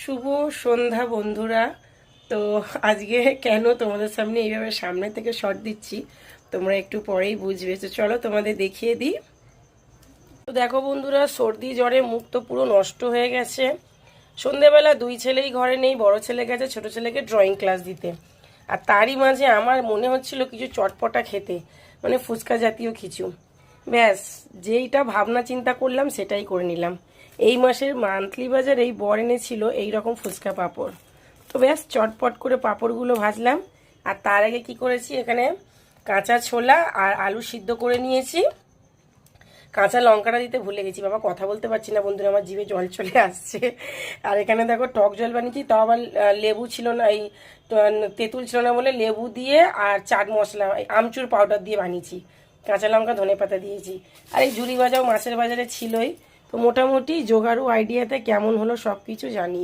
শুভ সন্ধ্যা বন্ধুরা। তো আজকে কেন তোমাদের সামনে এইভাবে সামনে থেকে শট দিচ্ছি তোমরা একটু পরেই বুঝবে। তো চলো তোমাদের দেখিয়ে দিই। তো দেখো বন্ধুরা, সর্দি জ্বরে মুখ তো পুরো নষ্ট হয়ে গেছে। সন্ধেবেলা দুই ছেলেই ঘরে নেই, বড় ছেলে গেছে ছোট ছেলেকে ড্রয়িং ক্লাস দিতে। আর তারই মাঝে আমার মনে হচ্ছিল কিছু চটপটা খেতে, মানে ফুচকা জাতীয় কিছু। ব্যাস, যেইটা ভাবনা চিন্তা করলাম সেটাই করে নিলাম। এই মাসের মান্থলি বাজার এই বর এনেছিল এইরকম ফুচকা পাঁপড়। তো ব্যাস চটপট করে পাঁপড়গুলো ভাজলাম। আর তার আগে কি করেছি, এখানে কাঁচা ছোলা আর আলু সিদ্ধ করে নিয়েছি। কাঁচা লঙ্কাটা দিতে ভুলে গেছি, বাবা কথা বলতে পারছি না বন্ধুরা, আমার জিভে জল চলে আসছে। আর এখানে দেখো টক জল বানিয়েছি, তাও আবার লেবু ছিল না, এই তেঁতুল ছিল না বলে লেবু দিয়ে আর চাট মশলা আমচুর পাউডার দিয়ে বানিয়েছি। কাঁচা লঙ্কা ধনে পাতা দিয়েছি। আর এই ঝুরি ভাজাও মাছের বাজারে ছিলই। তো মোটামুটি জোগাড়ু আইডিয়াতে কেমন হলো সব কিছু জানি।